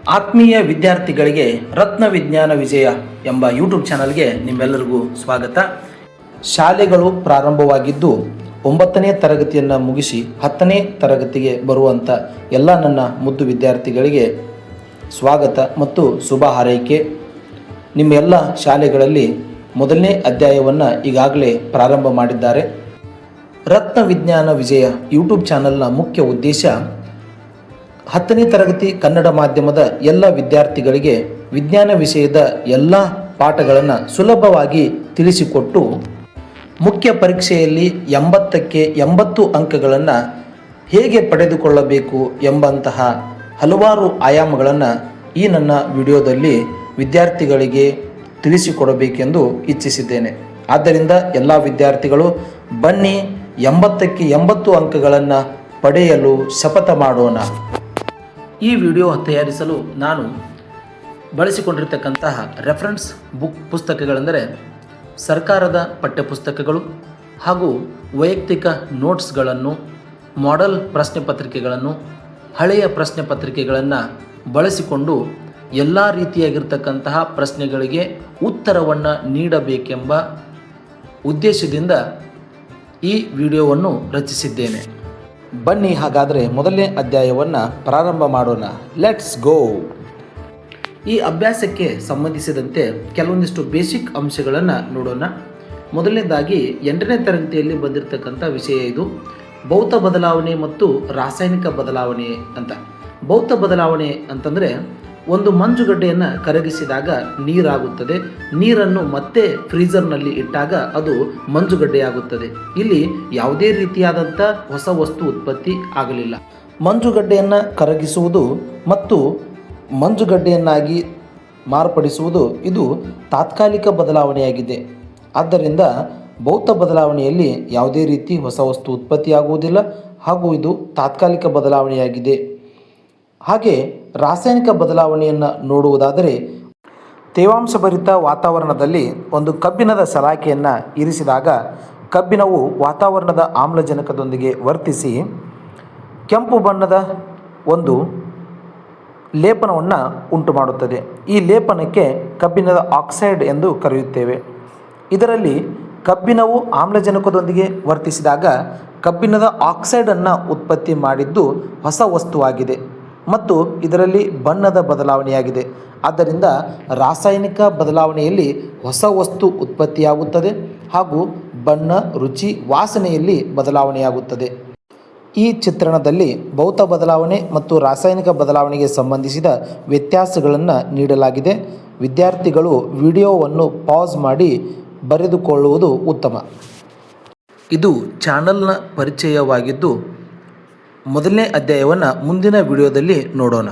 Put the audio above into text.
ಆತ್ಮೀಯ ವಿದ್ಯಾರ್ಥಿಗಳಿಗೆ ರತ್ನ ವಿಜ್ಞಾನ ವಿಜಯ ಎಂಬ ಯೂಟ್ಯೂಬ್ ಚಾನಲ್ಗೆ ನಿಮ್ಮೆಲ್ಲರಿಗೂ ಸ್ವಾಗತ. ಶಾಲೆಗಳು ಪ್ರಾರಂಭವಾಗಿದ್ದು 9ನೇ ತರಗತಿಯನ್ನು ಮುಗಿಸಿ 10ನೇ ತರಗತಿಗೆ ಬರುವಂಥ ಎಲ್ಲ ನನ್ನ ಮುದ್ದು ವಿದ್ಯಾರ್ಥಿಗಳಿಗೆ ಸ್ವಾಗತ ಮತ್ತು ಶುಭ ಹಾರೈಕೆ. ನಿಮ್ಮ ಎಲ್ಲ ಶಾಲೆಗಳಲ್ಲಿ ಮೊದಲನೇ ಅಧ್ಯಾಯವನ್ನು ಈಗಾಗಲೇ ಪ್ರಾರಂಭ ಮಾಡಿದ್ದಾರೆ. ರತ್ನ ವಿಜ್ಞಾನ ವಿಜಯ ಯೂಟ್ಯೂಬ್ ಚಾನಲ್ನ ಮುಖ್ಯ ಉದ್ದೇಶ 10ನೇ ತರಗತಿ ಕನ್ನಡ ಮಾಧ್ಯಮದ ಎಲ್ಲ ವಿದ್ಯಾರ್ಥಿಗಳಿಗೆ ವಿಜ್ಞಾನ ವಿಷಯದ ಎಲ್ಲ ಪಾಠಗಳನ್ನು ಸುಲಭವಾಗಿ ತಿಳಿಸಿಕೊಟ್ಟು ಮುಖ್ಯ ಪರೀಕ್ಷೆಯಲ್ಲಿ 80ಕ್ಕೆ 80 ಅಂಕಗಳನ್ನು ಹೇಗೆ ಪಡೆದುಕೊಳ್ಳಬೇಕು ಎಂಬಂತಹ ಹಲವಾರು ಆಯಾಮಗಳನ್ನು ಈ ನನ್ನ ವಿಡಿಯೋದಲ್ಲಿ ವಿದ್ಯಾರ್ಥಿಗಳಿಗೆ ತಿಳಿಸಿಕೊಡಬೇಕೆಂದು ಇಚ್ಛಿಸಿದ್ದೇನೆ. ಆದ್ದರಿಂದ ಎಲ್ಲ ವಿದ್ಯಾರ್ಥಿಗಳು ಬನ್ನಿ 80ಕ್ಕೆ 80 ಅಂಕಗಳನ್ನು ಪಡೆಯಲು ಶಪಥ ಮಾಡೋಣ. ಈ ವಿಡಿಯೋ ತಯಾರಿಸಲು ನಾನು ಬಳಸಿಕೊಂಡಿರ್ತಕ್ಕಂತಹ ರೆಫರೆನ್ಸ್ ಪುಸ್ತಕಗಳೆಂದರೆ ಸರ್ಕಾರದ ಪಠ್ಯಪುಸ್ತಕಗಳು ಹಾಗೂ ವೈಯಕ್ತಿಕ ನೋಟ್ಸ್ಗಳನ್ನು, ಮಾಡೆಲ್ ಪ್ರಶ್ನೆ ಪತ್ರಿಕೆಗಳನ್ನು, ಹಳೆಯ ಪ್ರಶ್ನೆ ಪತ್ರಿಕೆಗಳನ್ನು ಬಳಸಿಕೊಂಡು ಎಲ್ಲ ರೀತಿಯಾಗಿರ್ತಕ್ಕಂತಹ ಪ್ರಶ್ನೆಗಳಿಗೆ ಉತ್ತರವನ್ನು ನೀಡಬೇಕೆಂಬ ಉದ್ದೇಶದಿಂದ ಈ ವಿಡಿಯೋವನ್ನು ರಚಿಸಿದ್ದೇನೆ. ಬನ್ನಿ ಹಾಗಾದರೆ ಮೊದಲನೇ ಅಧ್ಯಾಯವನ್ನು ಪ್ರಾರಂಭ ಮಾಡೋಣ. Let's go. ಈ ಅಭ್ಯಾಸಕ್ಕೆ ಸಂಬಂಧಿಸಿದಂತೆ ಕೆಲವೊಂದಿಷ್ಟು ಬೇಸಿಕ್ ಅಂಶಗಳನ್ನು ನೋಡೋಣ. ಮೊದಲನೇದಾಗಿ 8ನೇ ತರಗತಿಯಲ್ಲಿ ಬಂದಿರತಕ್ಕಂಥ ವಿಷಯ ಇದು ಭೌತ ಬದಲಾವಣೆ ಮತ್ತು ರಾಸಾಯನಿಕ ಬದಲಾವಣೆ ಅಂತ. ಭೌತ ಬದಲಾವಣೆ ಅಂತಂದರೆ ಒಂದು ಮಂಜುಗಡ್ಡೆಯನ್ನು ಕರಗಿಸಿದಾಗ ನೀರಾಗುತ್ತದೆ. ನೀರನ್ನು ಮತ್ತೆ ಫ್ರೀಜರ್ನಲ್ಲಿ ಇಟ್ಟಾಗ ಅದು ಮಂಜುಗಡ್ಡೆಯಾಗುತ್ತದೆ. ಇಲ್ಲಿ ಯಾವುದೇ ರೀತಿಯಾದಂಥ ಹೊಸ ವಸ್ತು ಉತ್ಪತ್ತಿ ಆಗಲಿಲ್ಲ. ಮಂಜುಗಡ್ಡೆಯನ್ನು ಕರಗಿಸುವುದು ಮತ್ತು ಮಂಜುಗಡ್ಡೆಯನ್ನಾಗಿ ಮಾರ್ಪಡಿಸುವುದು ಇದು ತಾತ್ಕಾಲಿಕ ಬದಲಾವಣೆಯಾಗಿದೆ. ಆದ್ದರಿಂದ ಭೌತ ಬದಲಾವಣೆಯಲ್ಲಿ ಯಾವುದೇ ರೀತಿ ಹೊಸ ವಸ್ತು ಉತ್ಪತ್ತಿಯಾಗುವುದಿಲ್ಲ ಹಾಗೂ ಇದು ತಾತ್ಕಾಲಿಕ ಬದಲಾವಣೆಯಾಗಿದೆ. ಹಾಗೆ ರಾಸಾಯನಿಕ ಬದಲಾವಣೆಯನ್ನು ನೋಡುವುದಾದರೆ ತೇವಾಂಶಭರಿತ ವಾತಾವರಣದಲ್ಲಿ ಒಂದು ಕಬ್ಬಿಣದ ಸಲಾಕೆಯನ್ನು ಇರಿಸಿದಾಗ ಕಬ್ಬಿಣವು ವಾತಾವರಣದ ಆಮ್ಲಜನಕದೊಂದಿಗೆ ವರ್ತಿಸಿ ಕೆಂಪು ಬಣ್ಣದ ಒಂದು ಲೇಪನವನ್ನು ಉಂಟು ಮಾಡುತ್ತದೆ. ಈ ಲೇಪನಕ್ಕೆ ಕಬ್ಬಿಣದ ಆಕ್ಸೈಡ್ ಎಂದು ಕರೆಯುತ್ತೇವೆ. ಇದರಲ್ಲಿ ಕಬ್ಬಿಣವು ಆಮ್ಲಜನಕದೊಂದಿಗೆ ವರ್ತಿಸಿದಾಗ ಕಬ್ಬಿಣದ ಆಕ್ಸೈಡನ್ನು ಉತ್ಪತ್ತಿ ಮಾಡಿದ್ದು ಹೊಸ ವಸ್ತುವಾಗಿದೆ ಮತ್ತು ಇದರಲ್ಲಿ ಬಣ್ಣದ ಬದಲಾವಣೆಯಾಗಿದೆ. ಆದ್ದರಿಂದ ರಾಸಾಯನಿಕ ಬದಲಾವಣೆಯಲ್ಲಿ ಹೊಸ ವಸ್ತು ಉತ್ಪತ್ತಿಯಾಗುತ್ತದೆ ಹಾಗೂ ಬಣ್ಣ, ರುಚಿ, ವಾಸನೆಯಲ್ಲಿ ಬದಲಾವಣೆಯಾಗುತ್ತದೆ. ಈ ಚಿತ್ರಣದಲ್ಲಿ ಭೌತ ಬದಲಾವಣೆ ಮತ್ತು ರಾಸಾಯನಿಕ ಬದಲಾವಣೆಗೆ ಸಂಬಂಧಿಸಿದ ವ್ಯತ್ಯಾಸಗಳನ್ನು ನೀಡಲಾಗಿದೆ. ವಿದ್ಯಾರ್ಥಿಗಳು ವಿಡಿಯೋವನ್ನು ಪಾಸ್ ಮಾಡಿ ಬರೆದುಕೊಳ್ಳುವುದು ಉತ್ತಮ. ಇದು ಚಾನಲ್ನ ಪರಿಚಯವಾಗಿದ್ದು ಮೊದಲನೇ ಅಧ್ಯಾಯವನ್ನು ಮುಂದಿನ ವಿಡಿಯೋದಲ್ಲಿ ನೋಡೋಣ.